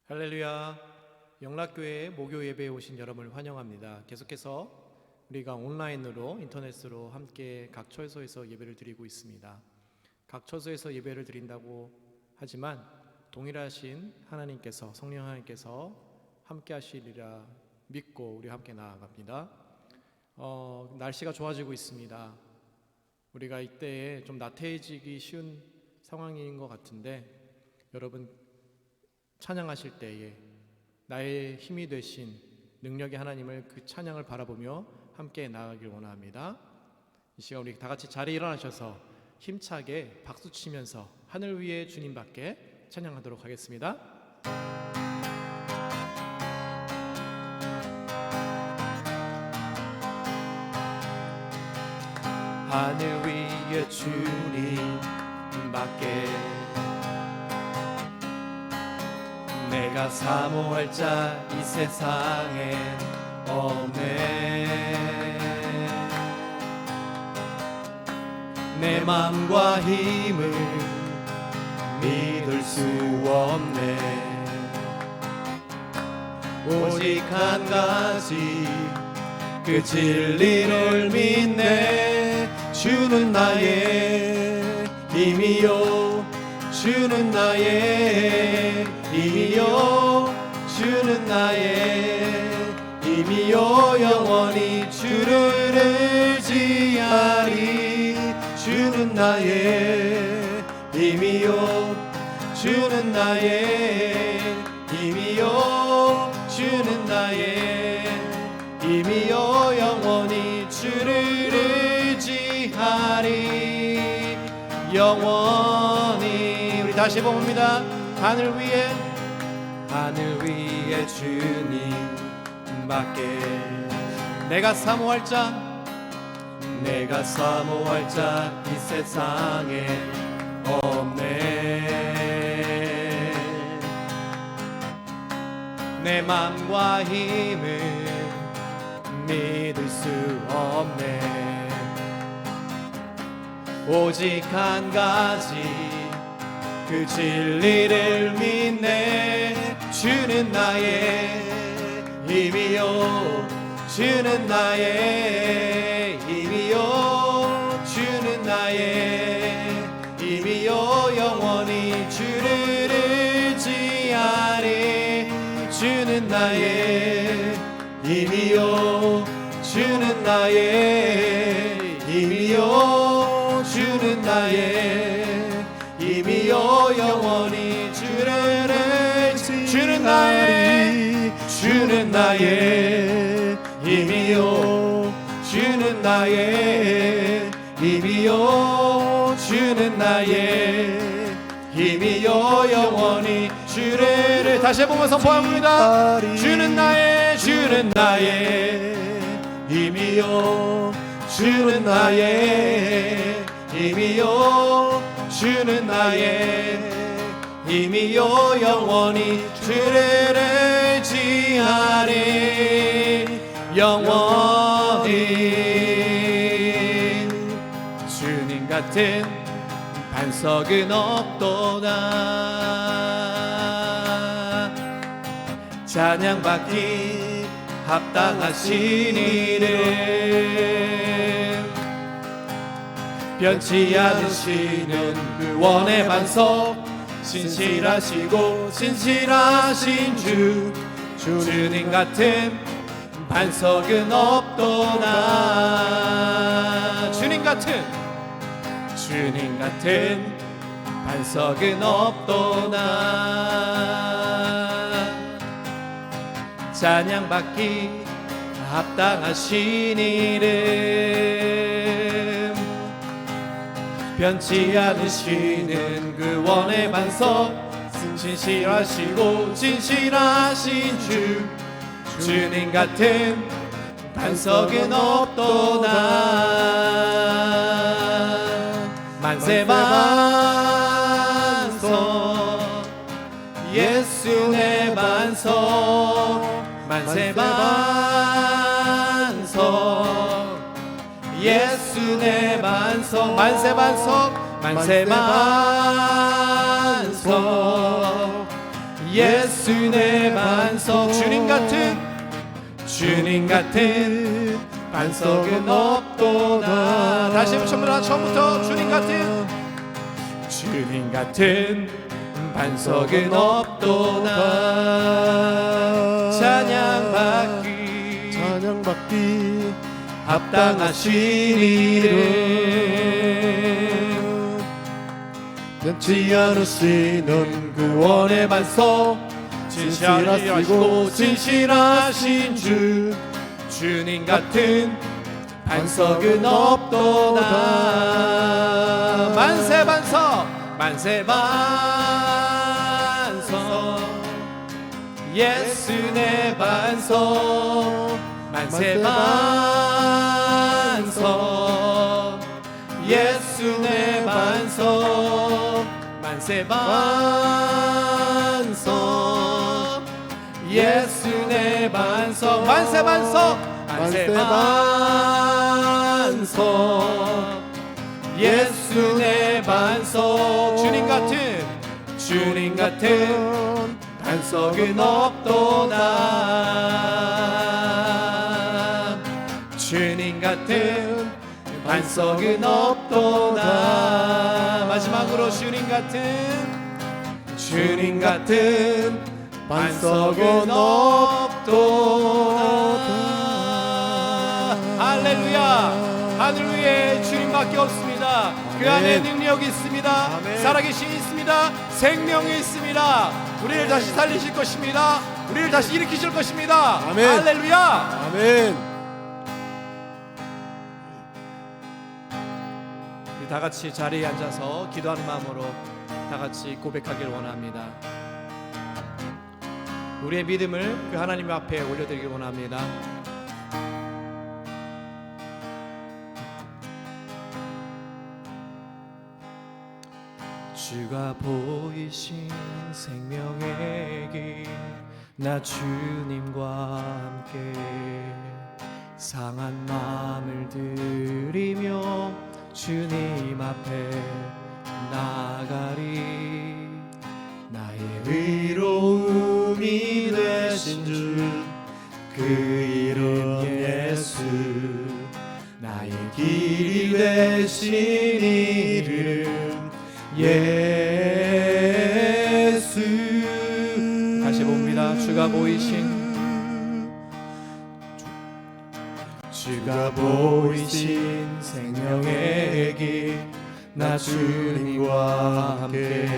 할렐루야. 영락교회 목요 예배에 오신 여러분을 환영합니다. 계속해서 우리가 온라인으로 인터넷으로 함께 각 처소에서 예배를 드리고 있습니다. 각 처소에서 예배를 드린다고 하지만 동일하신 하나님께서, 성령 하나님께서 함께 하시리라 믿고 우리 함께 나아갑니다. 날씨가 좋아지고 있습니다. 우리가 이때에 좀 나태해지기 쉬운 상황인 것 같은데, 여러분 찬양하실 때에 나의 힘이 되신 능력의 하나님을, 그 찬양을 바라보며 함께 나아가길 원합니다. 이 시간 우리 다 같이 자리에 일어나셔서 힘차게 박수 치면서 하늘 위에 주님밖에 찬양하도록 하겠습니다. 하늘 위에 주님밖에 내가 사모할 자 이 세상에 없네. 내 맘과 힘을 믿을 수 없네. 오직 한 가지 그 진리를 믿네. 주는 나의 힘이요, 주는 나의 힘이요, 주는 나의 힘이요, 영원히 주를 의지하리. 주는 나의 힘이요, 주는 나의 힘이요, 주는 나의 힘이요, 영원히 주를 의지하리. 영원히. 우리 다시 봅니다. 하늘 위에 주님밖에 내가 사모할 자 이 세상에 없네. 내 맘과 힘을 믿을 수 없네. 오직 한 가지 그 진리를 믿네. 주는 나의 힘이요, 주는 나의 힘이요, 주는 나의 힘이요, 영원히 주를 의지하리. 주는 나의 힘이요, 주는 나의 힘이요, 주는 나의 힘이요, 영원히 주를 의지. 주는 나의 힘이요, 주는 나의 힘이요, 주는 나의 힘이요, 영원히 주를. 다시 해보면 선포합니다. 주는 나의 힘이요, 주는 나의 힘이요, 주는 나의 힘이요, 영원히 주를 의지하리. 영원히. 주님 같은 반석은 없도다. 찬양받기 합당하신 이름, 변치 않으시는 그 원의 반석, 신실하시고 진실하신 주님 같은 반석은 없도다. 주님 같은 반석은 없도다. 찬양받기 합당하신 이름, 변치 않으시는 그 원의 반석, 신실하시고 진실하신 주님 같은 반석은 없도다. 만세 반석, 예수 내 반석. 만세 반석, 예수 내 반석. 만세 반석, 만세 반석, 예수 내 반석. 주님 같은 반석은 없도다. 다시 한번 처음부터 주님 같은 반석은 없도다. 찬양받기 합당하신 이름, 변치 않으시는 구원의 반석, 진실하시고 진실하신 주. 주님 같은 반석은 없도다. 만세 반석 예수 내 반석. 만세 반석 예수 내 반석. 만세 반석 예수 내 반석. 만세 반석 예수 내 반석. 주님 같은 반석은 없도다. 주님 같은 반석은 없도다. 마지막으로 주님 같은 반석은 없도다. 할렐루야. 하늘 위에 주님밖에 없습니다. 그 안에 능력이 있습니다. 살아계심이 있습니다. 생명이 있습니다. 우리를 다시 살리실 것입니다. 우리를 다시 일으키실 것입니다. 아멘. 할렐루야. 아멘. 우리 다 같이 자리에 앉아서 기도하는 마음으로 다 같이 고백하기를 원합니다. 우리의 믿음을 그 하나님 앞에 올려드리길 원합니다. 주가 보이신 생명의 길, 나 주님과 함께 상한 마음을 들이며 주님 앞에 나가리. 나의 의로움이 되신 주, 그 이름 예수. 나의 길이 되신 이름 예수. 다시 봅니다. 주가 보이신 생명의 길, 나 주님과 함께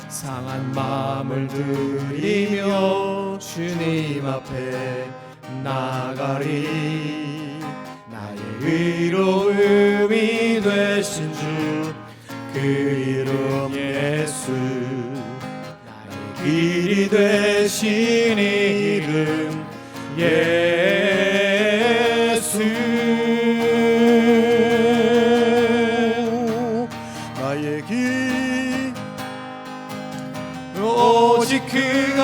상한 마음을 들이며 주님 앞에 나가리. 나의 의로움이 되신 주, 그 이름 예수. 나의 길이 되신 이름 예수. 나의 길 오직 그가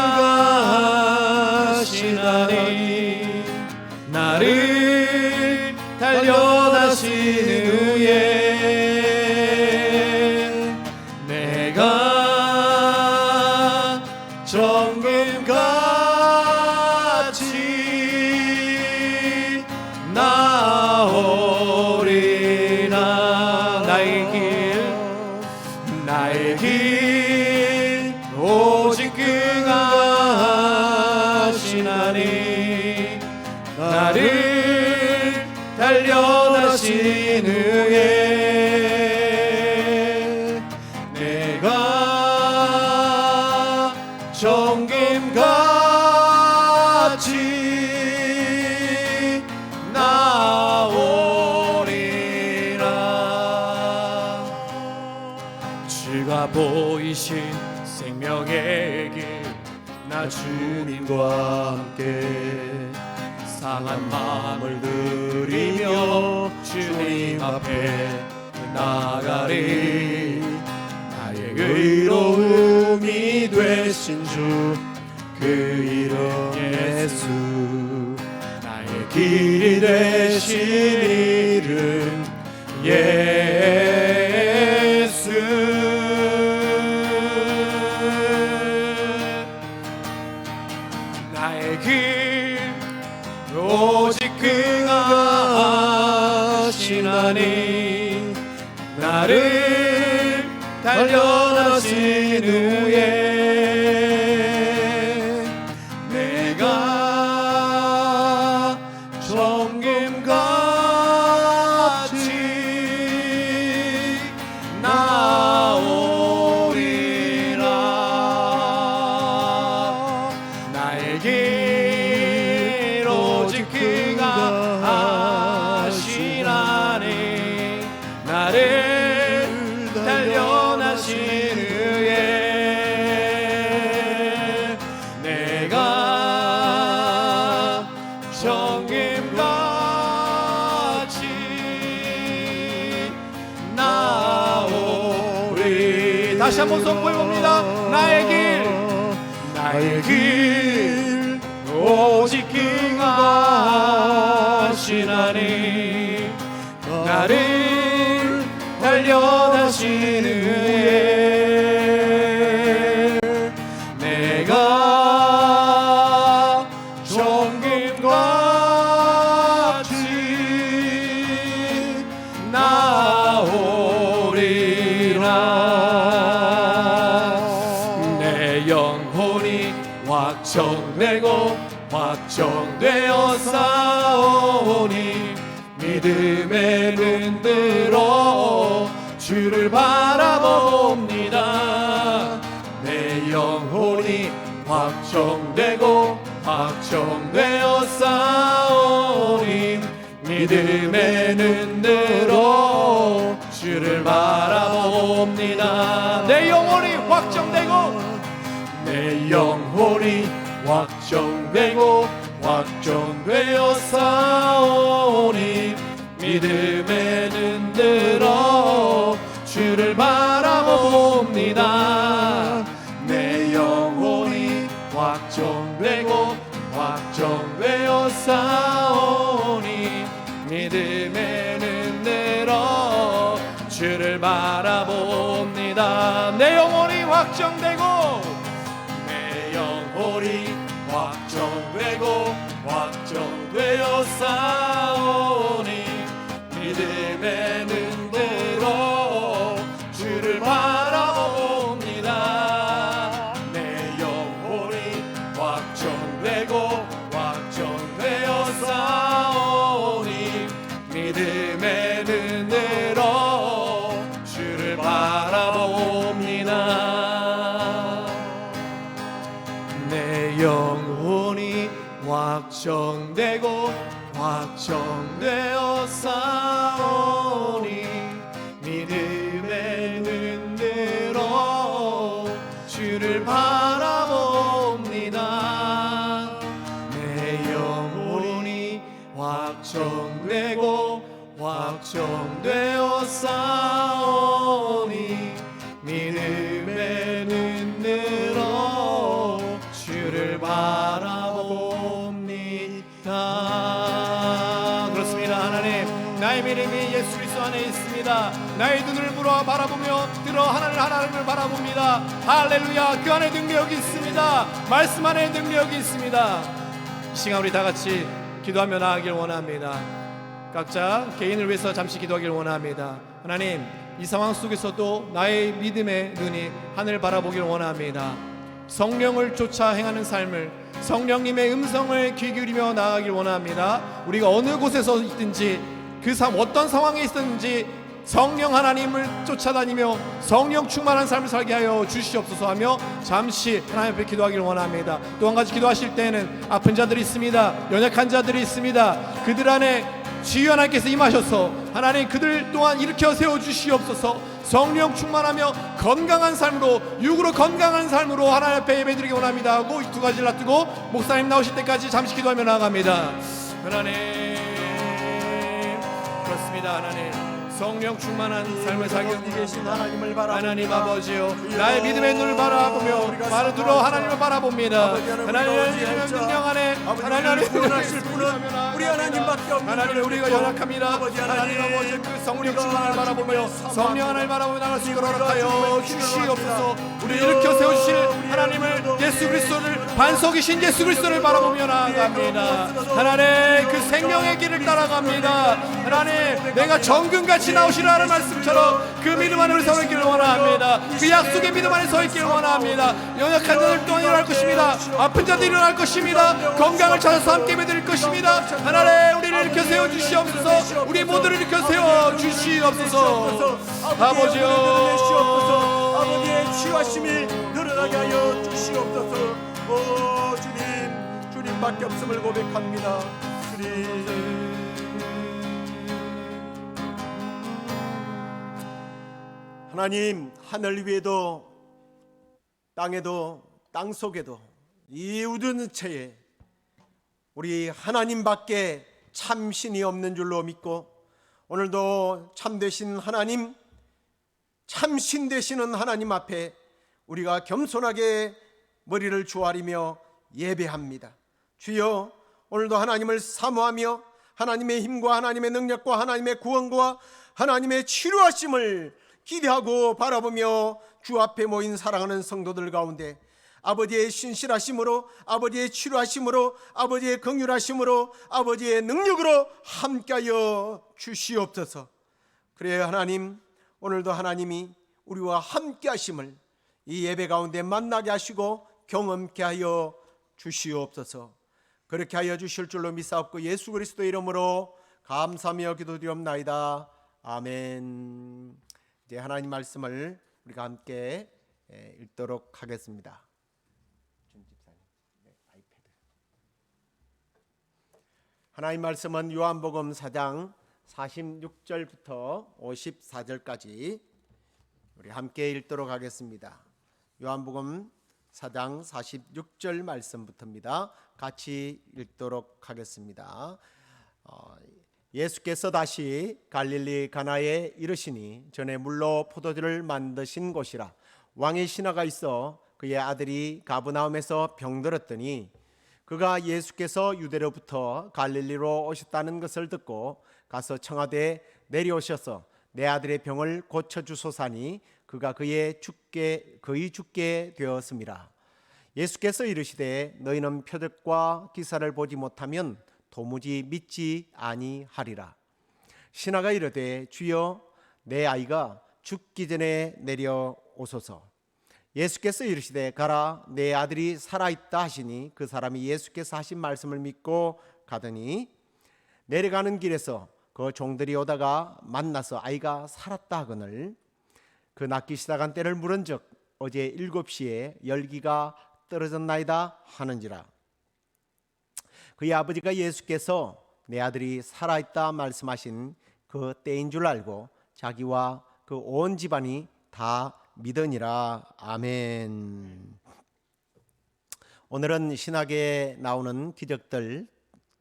하시나니. 나를 단련하신 후에 정금같이 나오리라. 나의 길 오직 그가 하시나니. 나를 단련하신 후에 내가 정금같이 나오리라. 주가 보이신 생명의 길, 나 주님과 함께 상한 마음을 들이며 주님 앞에 나가리. 나의 의로움이 되신 주, 그 이름 예수. 나의 길이 되신 이름 예수. 단련하신 후에 내가 정금같이 나오리라. 나의 길 오직 그가 아시나니 나를 단련하신 후에 내가 정금같이 나오리. 다시 한번 선포해봅니다. 나의 길 오직 그가 아시나니 나를 단련하신 후에 내가 정금같이 나오리라. 내 영혼이 확정되고 확정되어 싸우니 믿음의 눈 들어 주를 바라봅니다. 내 영혼이 확정되고 확정되어 싸우니 믿음의 눈 들어 주를 바라봅니다. 내 영혼이 확정되고 내 영혼이 확정되고 확정되어 싸우니 믿음의 눈 들어 주를 바라봅니다. 내 영혼이 확정되고 확정되어 싸우니 믿음의 눈 들어 주를 바라봅니다. 내 영혼이 확정되고 내 영혼이 확정되고 확정되어 싸우니 믿음의 눈 들어 주를 바라봅니다. 내 영혼이 확정되고 확정되어 싸우니 믿음의 눈 들어 주를 바라봅니다. 내 영혼이 확정되고 확정되어 싸우니 믿음의 눈 들어 주를 바라봅니다. 내 영혼이 확정되고 확정되어 싸우니 믿음의 눈 들어 주를 바라봅니다. 그렇습니다. 하나님, 나의 믿음이 예수 그리스도 안에 있습니다. 나의 눈을 물어 바라보며 들어 하나님을 바라봅니다. 할렐루야. 그 안에 능력이 있습니다. 말씀 안에 능력이 있습니다. 이 시간 우리 다 같이 기도하며 나아가길 원합니다. 각자 개인을 위해서 잠시 기도하길 원합니다. 하나님, 이 상황 속에서도 나의 믿음의 눈이 하늘을 바라보길 원합니다. 성령을 쫓아 행하는 삶을, 성령님의 음성을 귀 기울이며 나아가길 원합니다. 우리가 어느 곳에서 있든지 그 어떤 상황에 있든지 성령 하나님을 쫓아다니며 성령 충만한 삶을 살게 하여 주시옵소서 하며 잠시 하나님 앞에 기도하길 원합니다. 또 한 가지 기도하실 때에는 아픈 자들이 있습니다. 연약한 자들이 있습니다. 그들 안에 지휘 하나님께서 임하셔서 하나님 그들 또한 일으켜 세워주시옵소서. 성령 충만하며 건강한 삶으로, 육으로 건강한 삶으로 하나님 앞에 예배드리기 원합니다 하고 이 두 가지를 놔두고 목사님 나오실 때까지 잠시 기도하며 나아갑니다. 하나님, 그렇습니다. 하나님, 성령 충만한 삶을 살게 계신 하나님을 바라봅니다. 하나님 아버지요, 나의 믿음의 눈을 바라보며 말을 들어 하나님을 바라봅니다. 하나님의 능력 안에 하나님을 구원하실 분은 우리 하나님밖에 없는 하나님, 우리가 연약합니다. 하나님 아버지, 그 성령 충만을 바라보며 성령 하나님을 바라보며 나갈 수 있도록 허락하여 주시옵소서. 우리 일으켜 세우실 하나님을, 예수 그리스도를 반석이신 예수 그리스도를 바라보며 나아갑니다. 하나님, 그 생명의 길을 따라갑니다. 하나님, 내가 정금같이 나오시라는 말씀처럼 그 믿음 안에 서 있기를 원합니다. 그 약속의 믿음 안에 서 있기를 원합니다. 연약한 자들 또한 일어날 것입니다. 아픈 자들 일어날 것입니다. 건강을 찾아서 함께 믿을 것입니다. 하나님, 우리를 일으켜 세워 주시옵소서. 우리 모두를 일으켜 세워 주시옵소서. 아버지여, 아버지의 치유하심이 늘어나게 하여 주시옵소서. 오 주님, 주님밖에 없음을 고백합니다. 주님, 하나님, 하늘 위에도 땅에도 땅 속에도 이 우주는체에 우리 하나님밖에 참 신이 없는 줄로 믿고, 오늘도 참되신 하나님, 참신 되시는 하나님 앞에 우리가 겸손하게 머리를 조아리며 예배합니다. 주여, 오늘도 하나님을 사모하며 하나님의 힘과 하나님의 능력과 하나님의 구원과 하나님의 치료하심을 기대하고 바라보며 주 앞에 모인 사랑하는 성도들 가운데 아버지의 신실하심으로, 아버지의 치료하심으로, 아버지의 긍휼하심으로, 아버지의 능력으로 함께하여 주시옵소서. 그래요 하나님, 오늘도 하나님이 우리와 함께하심을 이 예배 가운데 만나게 하시고 경험케 하여 주시옵소서. 그렇게 하여 주실 줄로 믿사옵고 예수 그리스도의 이름으로 감사하며 기도드리옵나이다. 아멘. 이제 하나님 말씀을 우리가 함께 읽도록 하겠습니다. 하나님 말씀은 요한복음 4장 46절부터 54절까지 우리 함께 읽도록 하겠습니다. 요한복음 4장 46절 말씀부터입니다. 같이 읽도록 하겠습니다. 예수께서 다시 갈릴리 가나에 이르시니 전에 물로 포도주를 만드신 곳이라. 왕의 신하가 있어 그의 아들이 가브나움에서 병들었더니 그가 예수께서 유대로부터 갈릴리로 오셨다는 것을 듣고 가서 청하되 내려오셔서 내 아들의 병을 고쳐주소사니 그가 그의 죽게 되었음이라. 예수께서 이르시되 너희는 표적과 기사를 보지 못하면 도무지 믿지 아니하리라. 신하가 이르되 주여, 내 아이가 죽기 전에 내려오소서. 예수께서 이르시되 가라, 내 아들이 살아있다 하시니 그 사람이 예수께서 하신 말씀을 믿고 가더니 내려가는 길에서 그 종들이 오다가 만나서 아이가 살았다 하거늘 그 낫기 시작한 때를 물은즉 어제 7시에 열기가 떨어졌나이다 하는지라. 그의 아버지가 예수께서 내 아들이 살아있다 말씀하신 그 때인 줄 알고 자기와 그 온 집안이 다 믿으니라. 아멘. 오늘은 신학에 나오는 기적들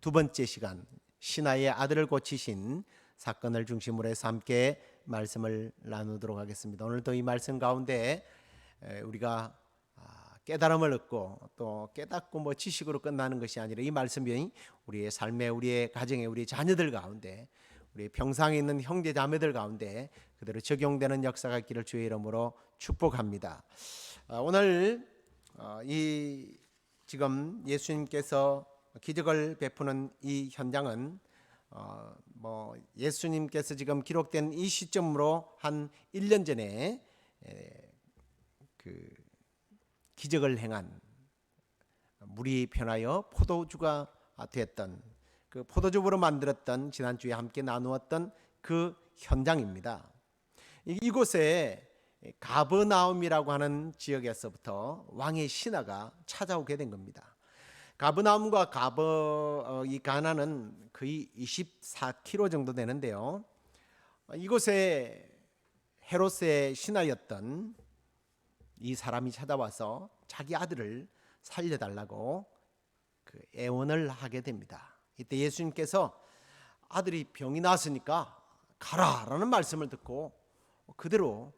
두 번째 시간, 신하의 아들을 고치신 사건을 중심으로 해서 함께 말씀을 나누도록 하겠습니다. 오늘도 이 말씀 가운데 우리가 깨달음을 얻고 또 깨닫고 지식으로 끝나는 것이 아니라 이 말씀이 우리의 삶에, 우리의 가정에, 우리 자녀들 가운데, 우리 병상에 있는 형제 자매들 가운데 그대로 적용되는 역사가 있기를 주의 이름으로 축복합니다. 오늘 이 지금 예수님께서 기적을 베푸는 이 현장은 예수님께서 지금 기록된 이 시점으로 한 1년 전에 그 기적을 행한, 물이 변하여 포도주가 됐던, 그 포도주로 만들었던, 지난주에 함께 나누었던 그 현장입니다. 이곳에 가버나움이라고 하는 지역에서부터 왕의 신하가 찾아오게 된 겁니다. 가버나움과 이 가나는 거의 24km 정도 되는데요. 이곳에 헤롯의 신하였던 이 사람이 찾아와서 자기 아들을 살려달라고 애원을 하게 됩니다. 이때 예수님께서 아들이 병이 났으니까 가라라는 말씀을 듣고 그대로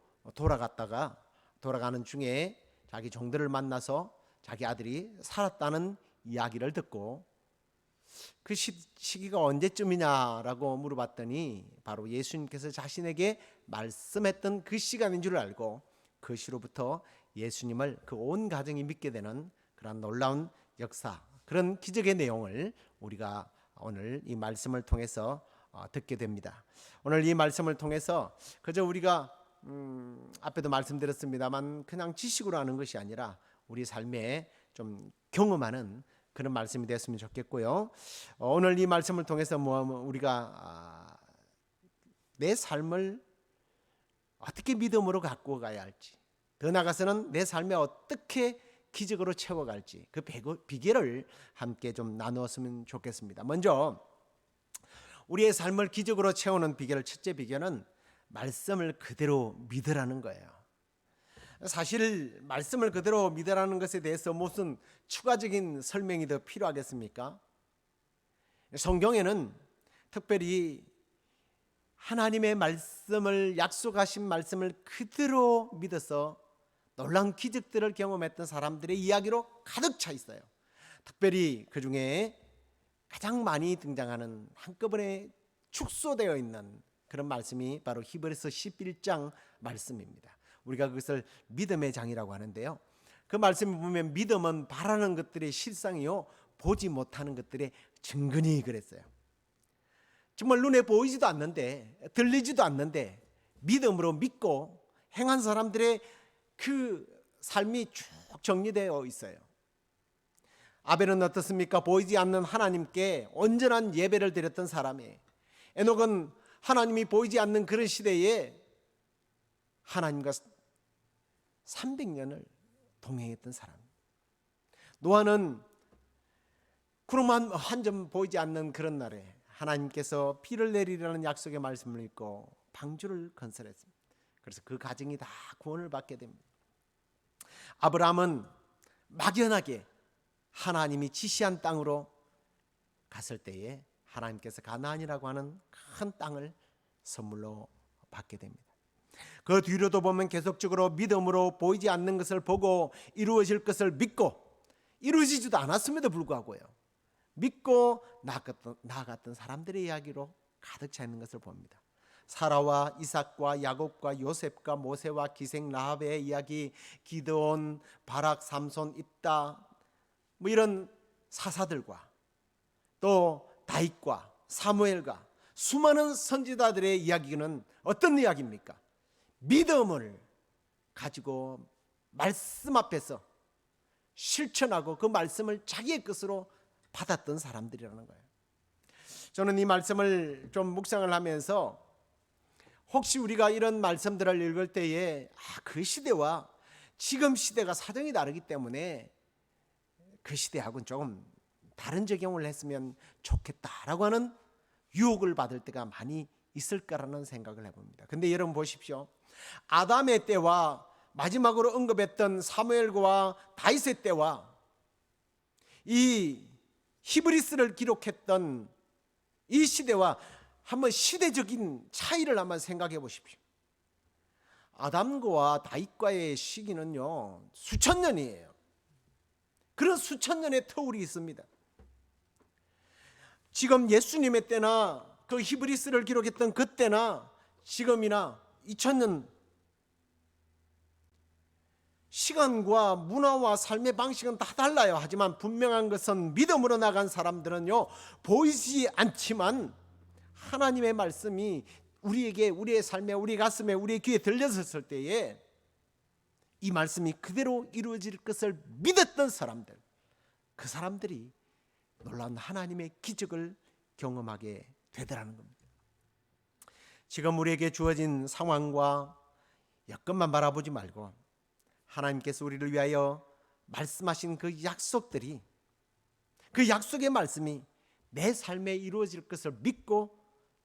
돌아가는 중에 자기 종들을 만나서 자기 아들이 살았다는 이야기를 듣고 그 시기가 언제쯤이냐라고 물어봤더니 바로 예수님께서 자신에게 말씀했던 그 시간인 줄 알고 그 시로부터 예수님을 그 온 가정이 믿게 되는 그런 놀라운 역사, 그런 기적의 내용을 우리가 오늘 이 말씀을 통해서 듣게 됩니다. 오늘 이 말씀을 통해서 그저 우리가 앞에도 말씀드렸습니다만 그냥 지식으로 하는 것이 아니라 우리 삶에 좀 경험하는 그런 말씀이 됐으면 좋겠고요. 오늘 이 말씀을 통해서 우리가 내 삶을 어떻게 믿음으로 갖고 가야 할지, 더 나아가서는 내 삶에 어떻게 기적으로 채워갈지 그 비결을 함께 좀 나누었으면 좋겠습니다. 먼저 우리의 삶을 기적으로 채우는 비결, 첫째 비결은 말씀을 그대로 믿으라는 거예요. 사실 말씀을 그대로 믿으라는 것에 대해서 무슨 추가적인 설명이 더 필요하겠습니까? 성경에는 특별히 하나님의 말씀을, 약속하신 말씀을 그대로 믿어서 놀라운 기적들을 경험했던 사람들의 이야기로 가득 차 있어요. 특별히 그 중에 가장 많이 등장하는, 한꺼번에 축소되어 있는 그런 말씀이 바로 히브리서 11장 말씀입니다. 우리가 그것을 믿음의 장이라고 하는데요, 그 말씀을 보면 믿음은 바라는 것들의 실상이요 보지 못하는 것들의 증거니 그랬어요. 정말 눈에 보이지도 않는데, 들리지도 않는데 믿음으로 믿고 행한 사람들의 그 삶이 쭉 정리되어 있어요. 아벨은 어떻습니까? 보이지 않는 하나님께 온전한 예배를 드렸던 사람이에요. 에녹은 하나님이 보이지 않는 그런 시대에 하나님과 300년을 동행했던 사람. 노아는 구름 한 점 보이지 않는 그런 날에 하나님께서 비를 내리라는 약속의 말씀을 읽고 방주를 건설했습니다. 그래서 그 가정이 다 구원을 받게 됩니다. 아브라함은 막연하게 하나님이 지시한 땅으로 갔을 때에 하나님께서 가나안이라고 하는 큰 땅을 선물로 받게 됩니다. 그 뒤로도 보면 계속적으로 믿음으로 보이지 않는 것을 보고 이루어질 것을 믿고, 이루어지지도 않았음에도 불구하고요, 믿고 나아갔던 사람들의 이야기로 가득 차 있는 것을 봅니다. 사라와 이삭과 야곱과 요셉과 모세와 기생 라합의 이야기, 기드온, 바락, 삼손, 입다, 뭐 이런 사사들과 또 다윗과 사무엘과 수많은 선지자들의 이야기는 어떤 이야기입니까? 믿음을 가지고 말씀 앞에서 실천하고 그 말씀을 자기의 것으로 받았던 사람들이라는 거예요. 저는 이 말씀을 좀 묵상을 하면서 혹시 우리가 이런 말씀들을 읽을 때에 그 시대와 지금 시대가 사정이 다르기 때문에 그 시대하고는 조금 다른 적용을 했으면 좋겠다라고 하는 유혹을 받을 때가 많이 있을까라는 생각을 해봅니다. 근데 여러분 보십시오. 아담의 때와 마지막으로 언급했던 사무엘과 다윗의 때와 이 히브리스를 기록했던 이 시대와 한번 시대적인 차이를 한번 생각해 보십시오. 아담과 다윗과의 시기는요 수천 년이에요. 그런 수천 년의 터울이 있습니다. 지금 예수님의 때나 그 히브리스를 기록했던 그때나 지금이나 2000년 시간과 문화와 삶의 방식은 다 달라요. 하지만 분명한 것은 믿음으로 나간 사람들은요 보이지 않지만 하나님의 말씀이 우리에게, 우리의 삶에, 우리 가슴에, 우리의 귀에 들렸을 때에 이 말씀이 그대로 이루어질 것을 믿었던 사람들, 그 사람들이 놀라운 하나님의 기적을 경험하게 되더라는 겁니다. 지금 우리에게 주어진 상황과 여건만 바라보지 말고 하나님께서 우리를 위하여 말씀하신 그 약속들이, 그 약속의 말씀이 내 삶에 이루어질 것을 믿고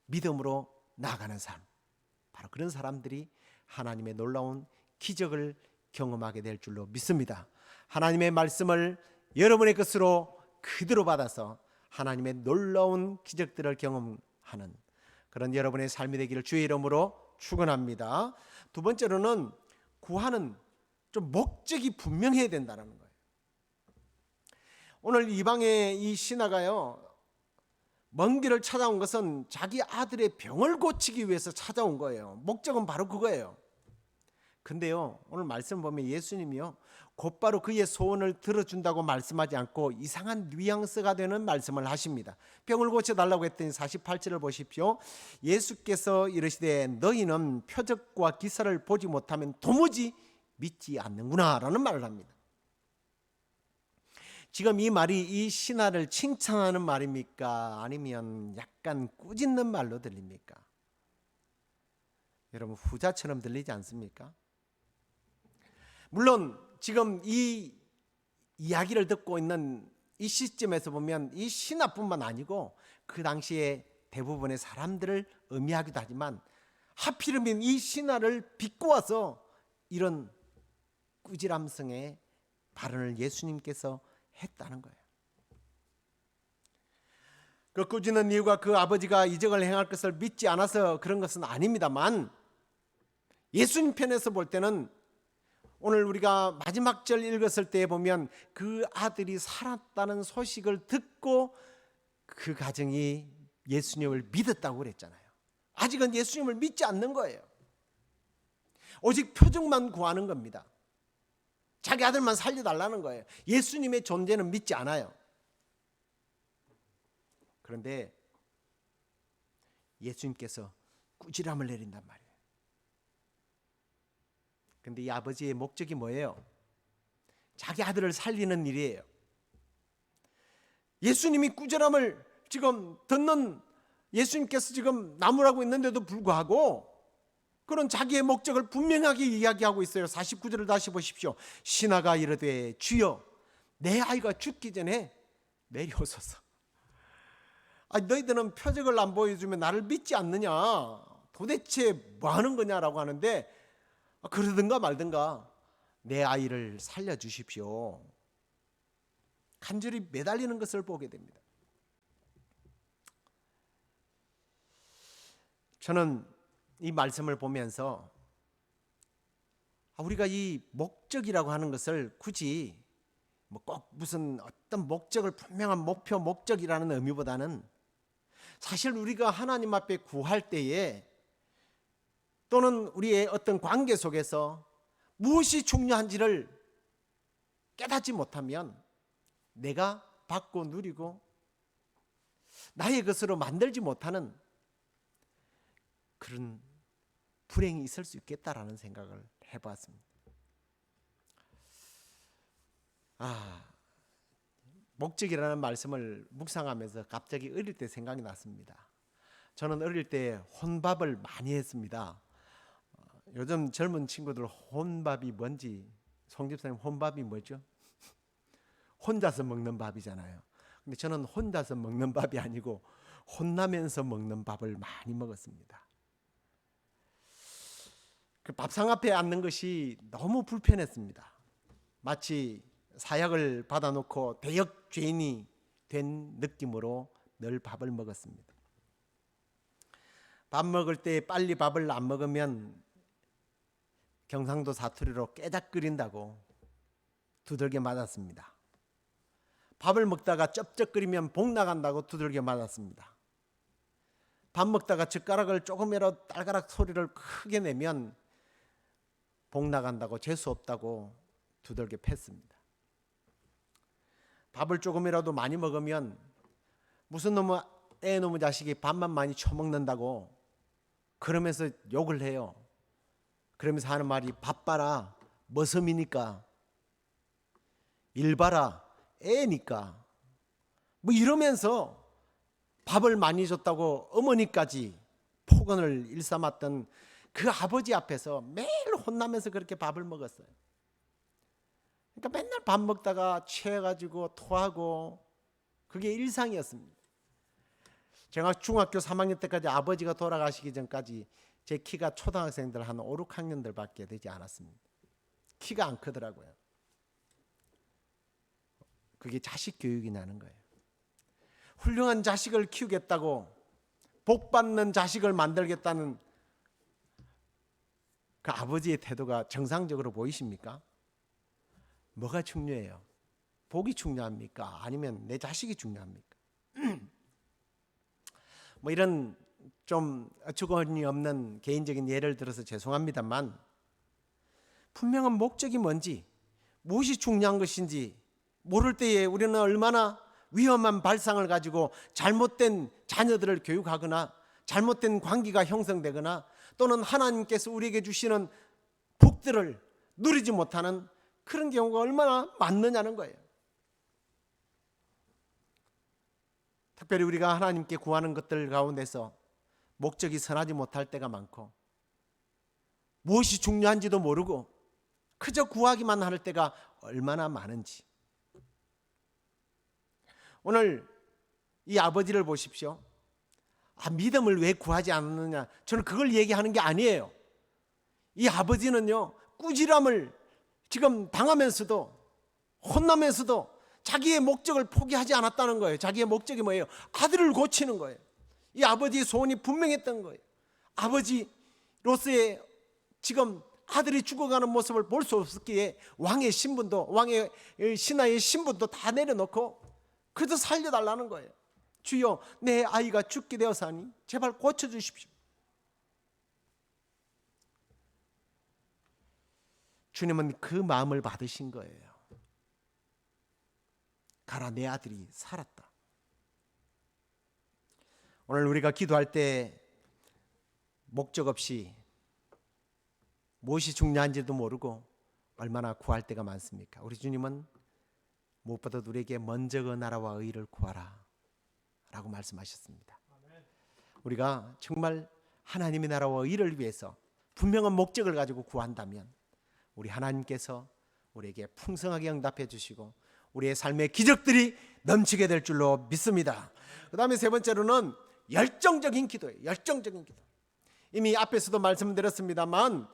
믿음으로 나아가는 삶, 바로 그런 사람들이 하나님의 놀라운 기적을 경험하게 될 줄로 믿습니다. 하나님의 말씀을 여러분의 것으로 그대로 받아서 하나님의 놀라운 기적들을 경험하는 그런 여러분의 삶이 되기를 주의 이름으로 축원합니다. 두 번째로는 구하는 좀 목적이 분명해야 된다는 거예요. 오늘 이방의 이 신하가요 먼 길을 찾아온 것은 자기 아들의 병을 고치기 위해서 찾아온 거예요. 목적은 바로 그거예요. 근데요, 오늘 말씀 보면 예수님이요, 곧바로 그의 소원을 들어준다고 말씀하지 않고 이상한 뉘앙스가 되는 말씀을 하십니다. 병을 고쳐달라고 했더니 48절을 보십시오. 예수께서 이르시되 너희는 표적과 기사를 보지 못하면 도무지 믿지 않는구나 라는 말을 합니다. 지금 이 말이 이 신하를 칭찬하는 말입니까? 아니면 약간 꾸짖는 말로 들립니까? 여러분, 후자처럼 들리지 않습니까? 물론 지금 이 이야기를 듣고 있는 이 시점에서 보면 이 신하뿐만 아니고 그 당시에 대부분의 사람들을 의미하기도 하지만 하필이면 이 신하를 비꼬아서 이런 꾸지람성의 발언을 예수님께서 했다는 거예요. 그 꾸짖는 이유가 그 아버지가 이적을 행할 것을 믿지 않아서 그런 것은 아닙니다만, 예수님 편에서 볼 때는 오늘 우리가 마지막 절 읽었을 때 보면 그 아들이 살았다는 소식을 듣고 그 가정이 예수님을 믿었다고 그랬잖아요. 아직은 예수님을 믿지 않는 거예요. 오직 표적만 구하는 겁니다. 자기 아들만 살려달라는 거예요. 예수님의 존재는 믿지 않아요. 그런데 예수님께서 꾸지람을 내린단 말이에요. 그런데 이 아버지의 목적이 뭐예요? 자기 아들을 살리는 일이에요. 예수님이 꾸지람을 지금 듣는 예수님께서 지금 나무라고 있는데도 불구하고 그런 자기의 목적을 분명하게 이야기하고 있어요. 49절을 다시 보십시오. 신하가 이르되 주여 내 아이가 죽기 전에 내려오소서. 너희들은 표적을 안 보여주면 나를 믿지 않느냐, 도대체 뭐 하는 거냐라고 하는데, 그러든가 말든가 내 아이를 살려주십시오. 간절히 매달리는 것을 보게 됩니다. 저는 이 말씀을 보면서 우리가 이 목적이라고 하는 것을 굳이 꼭 무슨 어떤 목적을, 분명한 목표, 목적이라는 의미보다는 사실 우리가 하나님 앞에 구할 때에 또는 우리의 어떤 관계 속에서 무엇이 중요한지를 깨닫지 못하면 내가 받고 누리고 나의 것으로 만들지 못하는 그런 불행이 있을 수 있겠다라는 생각을 해봤습니다. 목적이라는 말씀을 묵상하면서 갑자기 어릴 때 생각이 났습니다. 저는 어릴 때 혼밥을 많이 했습니다. 요즘 젊은 친구들 혼밥이 뭔지, 송 집사님 혼밥이 뭐죠? 혼자서 먹는 밥이잖아요. 근데 저는 혼자서 먹는 밥이 아니고 혼나면서 먹는 밥을 많이 먹었습니다. 그 밥상 앞에 앉는 것이 너무 불편했습니다. 마치 사약을 받아놓고 대역 죄인이 된 느낌으로 늘 밥을 먹었습니다. 밥 먹을 때 빨리 밥을 안 먹으면 경상도 사투리로 깨작거린다고 두들겨 맞았습니다. 밥을 먹다가 쩝쩝거리면 복 나간다고 두들겨 맞았습니다. 밥 먹다가 젓가락을 조금이라도 딸가락 소리를 크게 내면 복 나간다고, 재수 없다고 두들겨 팼습니다. 밥을 조금이라도 많이 먹으면 무슨 놈의 애놈의 자식이 밥만 많이 처먹는다고 그러면서 욕을 해요. 그러면서 하는 말이 밥 봐라 머슴이니까, 일 봐라 애니까, 뭐 이러면서 밥을 많이 줬다고 어머니까지 폭언을 일삼았던 그 아버지 앞에서 매일 혼나면서 그렇게 밥을 먹었어요. 그러니까 맨날 밥 먹다가 취해가지고 토하고 그게 일상이었습니다. 제가 중학교 3학년 때까지 아버지가 돌아가시기 전까지 제 키가 초등학생들 한 5, 6학년들밖에 되지 않았습니다. 키가 안 크더라고요. 그게 자식 교육이 나는 거예요. 훌륭한 자식을 키우겠다고, 복받는 자식을 만들겠다는 그 아버지의 태도가 정상적으로 보이십니까? 뭐가 중요해요? 복이 중요합니까? 아니면 내 자식이 중요합니까? 뭐 이런 좀 어처구니 없는 개인적인 예를 들어서 죄송합니다만, 분명한 목적이 뭔지, 무엇이 중요한 것인지 모를 때에 우리는 얼마나 위험한 발상을 가지고 잘못된 자녀들을 교육하거나 잘못된 관계가 형성되거나 또는 하나님께서 우리에게 주시는 복들을 누리지 못하는 그런 경우가 얼마나 많느냐는 거예요. 특별히 우리가 하나님께 구하는 것들 가운데서 목적이 선하지 못할 때가 많고 무엇이 중요한지도 모르고 그저 구하기만 할 때가 얼마나 많은지. 오늘 이 아버지를 보십시오. 믿음을 왜 구하지 않느냐, 저는 그걸 얘기하는 게 아니에요. 이 아버지는요, 꾸지람을 지금 당하면서도 혼나면서도 자기의 목적을 포기하지 않았다는 거예요. 자기의 목적이 뭐예요? 아들을 고치는 거예요. 이 아버지의 소원이 분명했던 거예요. 아버지로서의 지금 아들이 죽어가는 모습을 볼 수 없었기에 왕의 신분도, 왕의 신하의 신분도 다 내려놓고 그저 살려달라는 거예요. 주여, 내 아이가 죽게 되어서니 제발 고쳐주십시오. 주님은 그 마음을 받으신 거예요. 가라, 내 아들이 살았다. 오늘 우리가 기도할 때 목적 없이 무엇이 중요한지도 모르고 얼마나 구할 때가 많습니까? 우리 주님은 무엇보다 우리에게 먼저 그 나라와 의를 구하라 라고 말씀하셨습니다. 우리가 정말 하나님의 나라와 의를 위해서 분명한 목적을 가지고 구한다면 우리 하나님께서 우리에게 풍성하게 응답해 주시고 우리의 삶의 기적들이 넘치게 될 줄로 믿습니다. 그 다음에 세 번째로는 열정적인 기도예요. 열정적인 기도. 이미 앞에서도 말씀드렸습니다만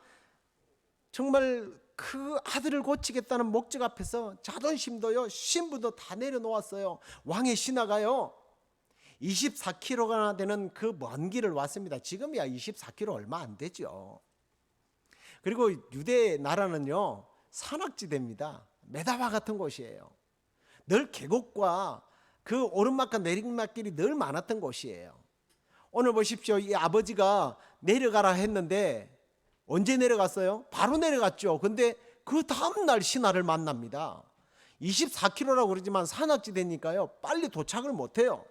정말 그 아들을 고치겠다는 목적 앞에서 자존심도요, 신분도 다 내려놓았어요. 왕의 신하가요 24km가 되는 그 먼 길을 왔습니다. 지금이야 24km 얼마 안 되죠. 그리고 유대 나라는요 산악지대입니다. 메다와 같은 곳이에요. 늘 계곡과 그 오르막과 내리막길이 늘 많았던 곳이에요. 오늘 보십시오. 이 아버지가 내려가라 했는데 언제 내려갔어요? 바로 내려갔죠. 근데 그 다음날 신하를 만납니다. 24km라고 그러지만 산악지대니까요 빨리 도착을 못해요.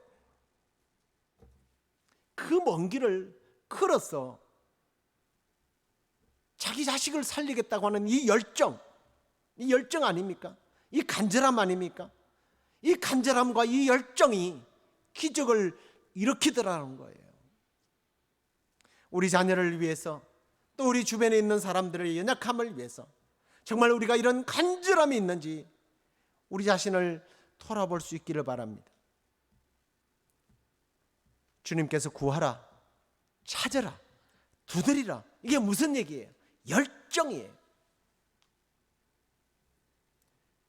그 먼 길을 걸어서 자기 자식을 살리겠다고 하는 이 열정 아닙니까? 이 간절함 아닙니까? 이 간절함과 이 열정이 기적을 일으키더라는 거예요. 우리 자녀를 위해서 또 우리 주변에 있는 사람들의 연약함을 위해서 정말 우리가 이런 간절함이 있는지 우리 자신을 돌아볼 수 있기를 바랍니다. 주님께서 구하라, 찾아라, 두드리라. 이게 무슨 얘기예요? 열정이에요.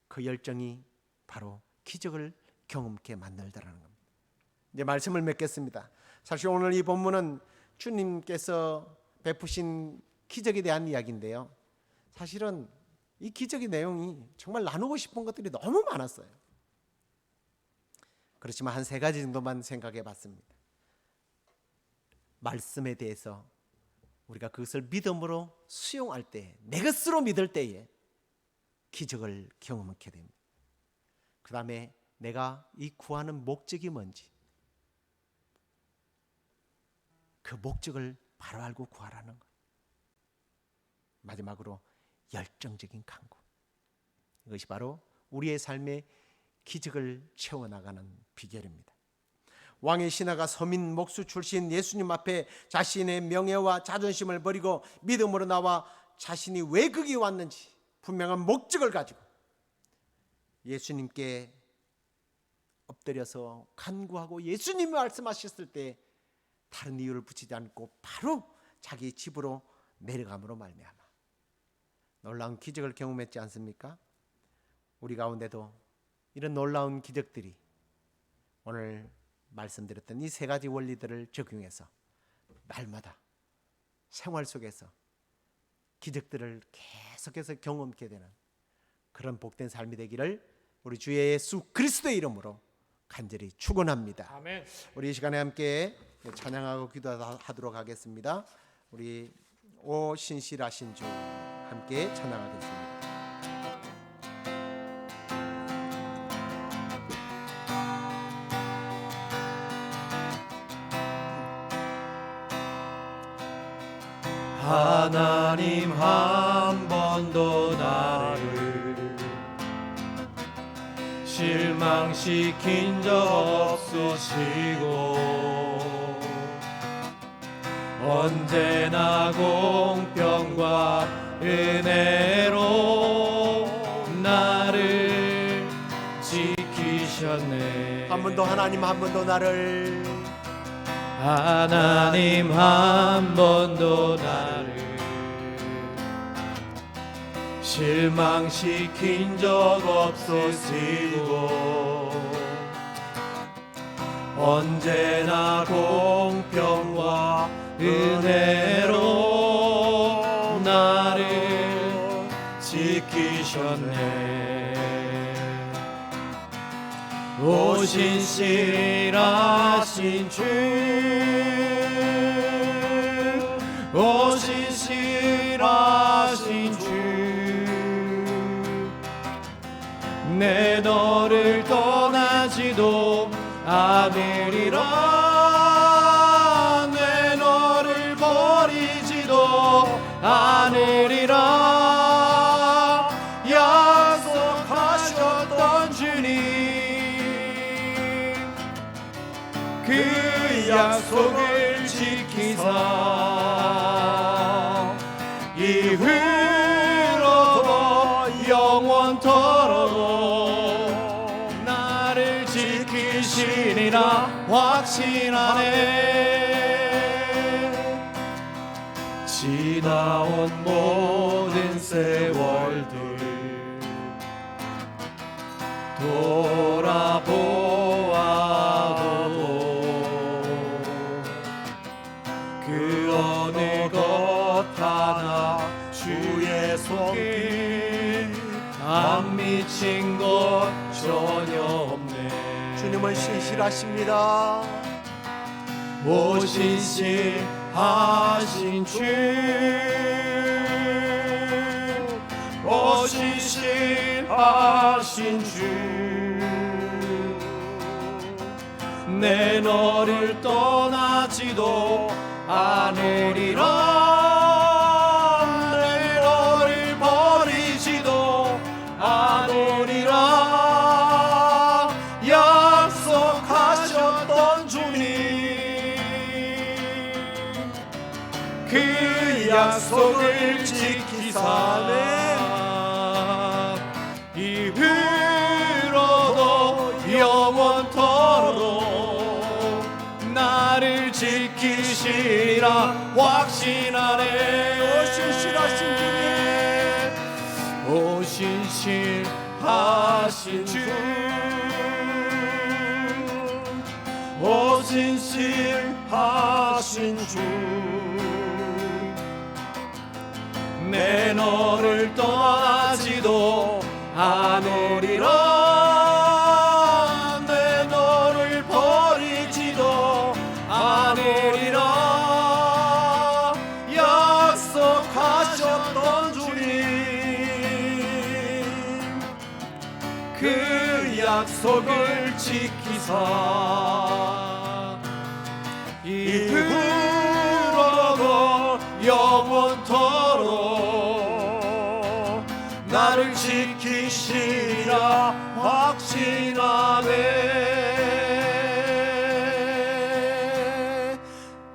그 열정이 바로 기적을 경험케 만들더라는 겁니다. 이제 말씀을 맺겠습니다. 사실 오늘 이 본문은 주님께서 베푸신 기적에 대한 이야기인데요. 사실은 이 기적의 내용이 정말 나누고 싶은 것들이 너무 많았어요. 그렇지만 한 세 가지 정도만 생각해 봤습니다. 말씀에 대해서 우리가 그것을 믿음으로 수용할 때, 내 것으로 믿을 때에 기적을 경험하게 됩니다. 그 다음에 내가 이 구하는 목적이 뭔지 그 목적을 바로 알고 구하라는 것. 마지막으로 열정적인 간구. 이것이 바로 우리의 삶의 기적을 채워나가는 비결입니다. 왕의 신하가 서민 목수 출신 예수님 앞에 자신의 명예와 자존심을 버리고 믿음으로 나와 자신이 왜 거기 왔는지 분명한 목적을 가지고 예수님께 엎드려서 간구하고 예수님이 말씀하셨을 때 다른 이유를 붙이지 않고 바로 자기 집으로 내려감으로 말미암아 놀라운 기적을 경험했지 않습니까? 우리 가운데도 이런 놀라운 기적들이 오늘 말씀드렸던 이 세 가지 원리들을 적용해서 날마다 생활 속에서 기적들을 계속해서 경험하게 되는 그런 복된 삶이 되기를 우리 주 예수 그리스도의 이름으로 간절히 축원합니다. 아멘. 우리 이 시간에 함께 찬양하고 기도하도록 하겠습니다. 우리 오 신실하신 주 함께 찬양하겠습니다. 하나님 한 번도 나를 실망시킨 적 없으시고 언제나 공평과 은혜로 나를 지키셨네. 한 번도 하나님 한 번도 나를 하나님 한 번도 나를 실망시킨 적 없으시고 언제나 공평과 은혜로 나를 지키셨네. 오신 신실하신 주, 오신 신실하신 주, 내 너를 떠나지도 않으리라. 내 너를 버리지도 않으리라. 약속하셨던 주님, 그 약속을 지키사 이후로도 영원토록 나를 지키시리라 확신하네. 지나온 모든 세월들 돌아보아도 그 어느 것 하나 주의 손길 안 미친 것 전혀 없네. 주님은 신실하십니다. 오 신실하신 주, 오 신실하신 주, 내 너를 떠나지도 않으리라. 내 너를 버리지도 않으리라. 약속하셨던 주님, 그 약속을 지키사네. 이후로도 영원토록 나를 지키시라 확신하네. 오 신실하신 주님, 오 신실하신 주, 오 신실하신 주, 내 너를 떠나지도 않으리라. 내 너를 버리지도 않으리라. 약속하셨던 주님, 그 약속을 지키사 이후로도 영원토록 나를 지키시라 확신하네.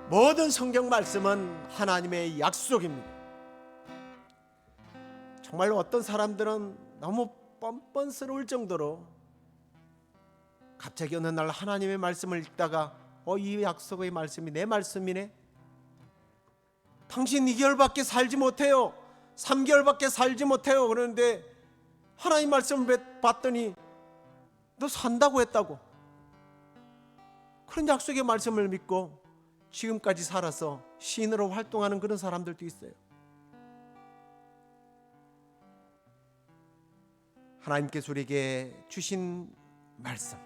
모든 성경 말씀은 하나님의 약속입니다. 정말 어떤 사람들은 너무 뻔뻔스러울 정도로 갑자기 어느 날 하나님의 말씀을 읽다가 이 약속의 말씀이 내 말씀이네. 당신 2개월밖에 살지 못해요. 3개월밖에 살지 못해요. 그러는데 하나님 말씀을 봤더니 너 산다고 했다고. 그런 약속의 말씀을 믿고 지금까지 살아서 시인으로 활동하는 그런 사람들도 있어요. 하나님께서 우리에게 주신 말씀,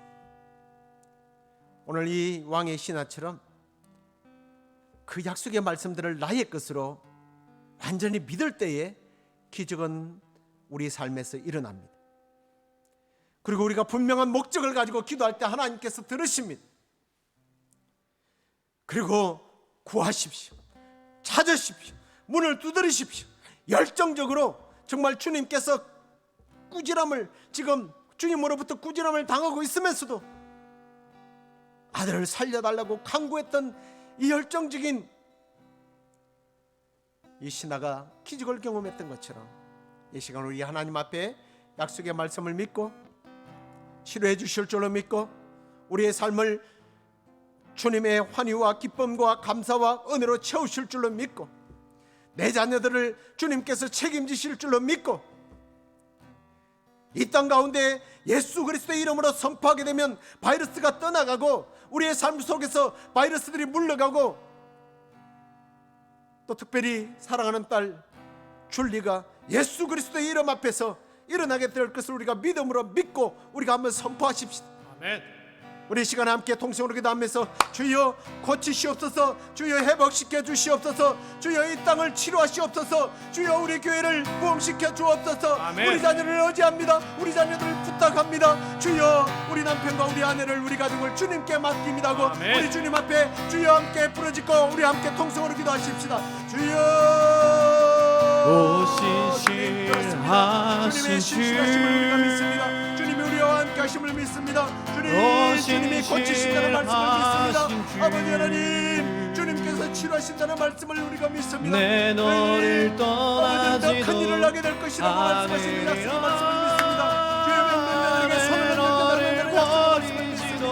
오늘 이 왕의 신하처럼 그 약속의 말씀들을 나의 것으로 완전히 믿을 때에 기적은 우리 삶에서 일어납니다. 그리고 우리가 분명한 목적을 가지고 기도할 때 하나님께서 들으십니다. 그리고 구하십시오. 찾으십시오. 문을 두드리십시오. 열정적으로 정말 주님께서 꾸지람을 지금 주님으로부터 꾸지람을 당하고 있으면서도 아들을 살려달라고 간구했던 이 열정적인 이 신하가 기적을 경험했던 것처럼 이 시간 우리 하나님 앞에 약속의 말씀을 믿고 치료해 주실 줄로 믿고 우리의 삶을 주님의 환희와 기쁨과 감사와 은혜로 채우실 줄로 믿고 내 자녀들을 주님께서 책임지실 줄로 믿고 이 땅 가운데 예수 그리스도의 이름으로 선포하게 되면 바이러스가 떠나가고 우리의 삶 속에서 바이러스들이 물러가고 또 특별히 사랑하는 딸 줄리가 예수 그리스도의 이름 앞에서 일어나게 될 것을 우리가 믿음으로 믿고 우리가 한번 선포하십시다. 아멘. 우리 시간에 함께 통성으로 기도하면서 주여 고치시옵소서, 주여 회복시켜 주시옵소서, 주여 이 땅을 치료하시옵소서, 주여 우리 교회를 부흥시켜 주옵소서. 아멘. 우리 자녀를 의지합니다. 우리 자녀들을 부탁합니다. 주여 우리 남편과 우리 아내를 우리 가족을 주님께 맡깁니다고 아멘. 우리 주님 앞에 주여 함께 부르짖고 우리 함께 통성으로 기도하십시다. 주여 주님의 신실하심을 우리가 믿습니다. 주님이 우리와 함께 하심을 믿습니다. 주님이 고치신다는 말씀을 믿습니다. 아버지 하나님 주님께서 치료하신다는 말씀을 우리가 믿습니다. 내 너를 떠나지도 큰 일을 하게 될 것이라고 말씀하신 약속의 말씀을 믿습니다. 주의 명령들에게 손을 얹는다는 약속의 말씀을 믿습니다.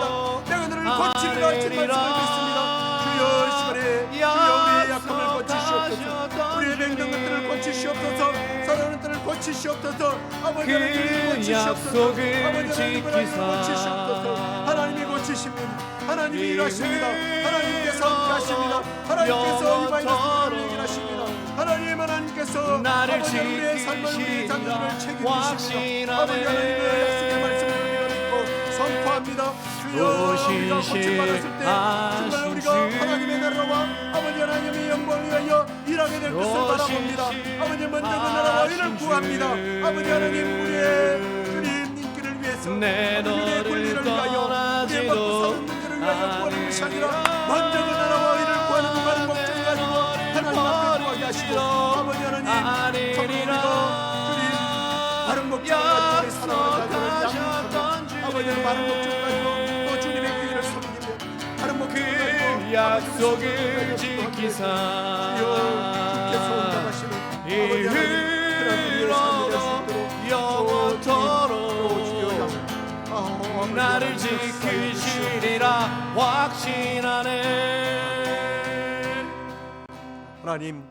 내가 너를 고치리라 하신 말씀을 믿습니다. 주여 이 시간에 주여 우리의 약함을 고치시옵소서, 우리의 맹든 것들을 고치시옵소서, 사랑하는 것들을 고치시옵소서. 아버지 하나님 고치시옵소서. 아버지 하나님 고치시옵소서. 하나님이 고치십니다. 하나님이 일하십니다. 하나님께서 함께하십니다. 하나님께서 이 바이러스를 해결하십니다. 하나님께서 나를 우리의 삶을 우리의 자녀들을 책임지십니다. 확신하네. 아버지 하나님의 약속의 말씀을 우리가 믿고 선포합니다. 주여 우리가 고침받았을 때 정말 우리가 하나님의 나라와 아버지 하나님의 영광을 위하여 일하게 될 것을 바라봅니다. 아버지 먼저 그 나라와 일을 구합니다. 아버지 하나님 우리의 주님 인기를 위해서 우리의 권리를 위하여 우리의 먹고 사는 문제를 위하여 구하는 것이 아니라 먼저 그 나라와 일을 구하는 그 많은 목적을 가지고 하나님 앞에 구하게 하시고 아버지 하나님 정말 우리가 주님 다른 목적을 가지고 우리 사랑을 가지고 아버지는 다른 목적을 가지고 또 주님의 교회를 섬기며 다른 목적을 가지고 약속을 지키사 영원토록 나를 지키시리라 확신하네. 하나님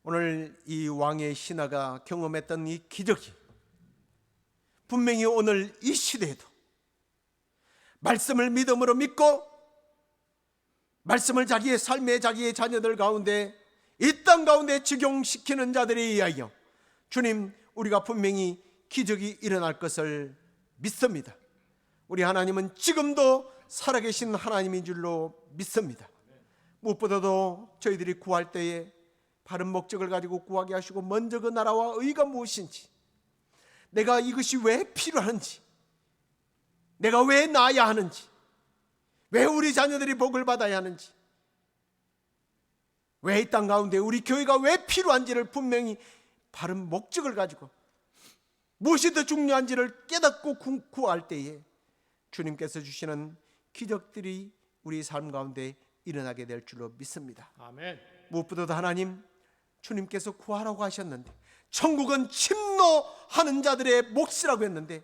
오늘 이 왕의 신하가 경험했던 이 기적이 분명히 오늘 이 시대에도 말씀을 믿음으로 믿고 말씀을 자기의 삶에 자기의 자녀들 가운데 이 땅 가운데 적용시키는 자들에 의하여 주님 우리가 분명히 기적이 일어날 것을 믿습니다. 우리 하나님은 지금도 살아계신 하나님인 줄로 믿습니다. 무엇보다도 저희들이 구할 때에 바른 목적을 가지고 구하게 하시고 먼저 그 나라와 의가 무엇인지 내가 이것이 왜 필요한지 내가 왜 나아야 하는지 왜 우리 자녀들이 복을 받아야 하는지 왜 이 땅 가운데 우리 교회가 왜 필요한지를 분명히 바른 목적을 가지고 무엇이 더 중요한지를 깨닫고 구할 때에 주님께서 주시는 기적들이 우리 삶 가운데 일어나게 될 줄로 믿습니다. 아멘. 무엇보다도 하나님 주님께서 구하라고 하셨는데 천국은 침노하는 자들의 몫이라고 했는데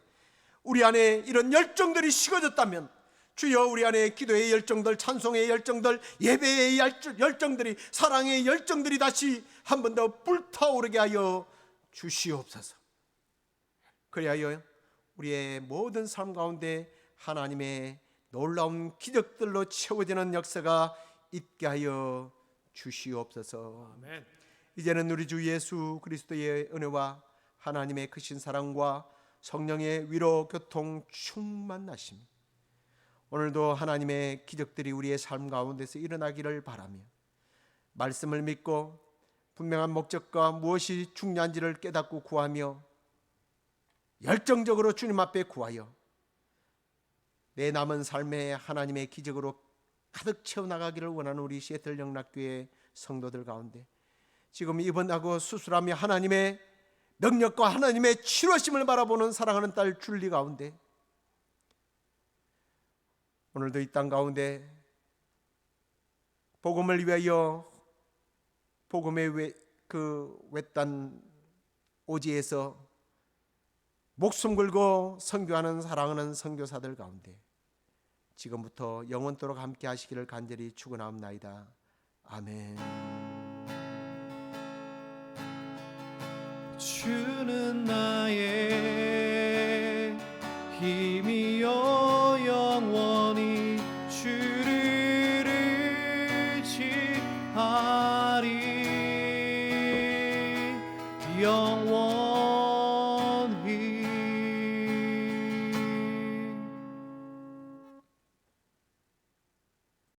우리 안에 이런 열정들이 식어졌다면 주여 우리 안에 기도의 열정들, 찬송의 열정들, 예배의 열정들이 사랑의 열정들이 다시 한 번 더 불타오르게 하여 주시옵소서. 그리하여 우리의 모든 삶 가운데 하나님의 놀라운 기적들로 채워지는 역사가 있게 하여 주시옵소서. 아멘. 이제는 우리 주 예수 그리스도의 은혜와 하나님의 크신 사랑과 성령의 위로 교통 충만하심 오늘도 하나님의 기적들이 우리의 삶 가운데서 일어나기를 바라며 말씀을 믿고 분명한 목적과 무엇이 중요한지를 깨닫고 구하며 열정적으로 주님 앞에 구하여 내 남은 삶에 하나님의 기적으로 가득 채워나가기를 원하는 우리 시애틀 영락교회 성도들 가운데 지금 입원하고 수술하며 하나님의 능력과 하나님의 치료심을 바라보는 사랑하는 딸 줄리 가운데 오늘도 이 땅 가운데 복음을 위하여 복음의 그 외딴 오지에서 목숨 걸고 선교하는 사랑하는 선교사들 가운데 지금부터 영원토록 함께 하시기를 간절히 축원하옵나이다. 아멘. 주는 나의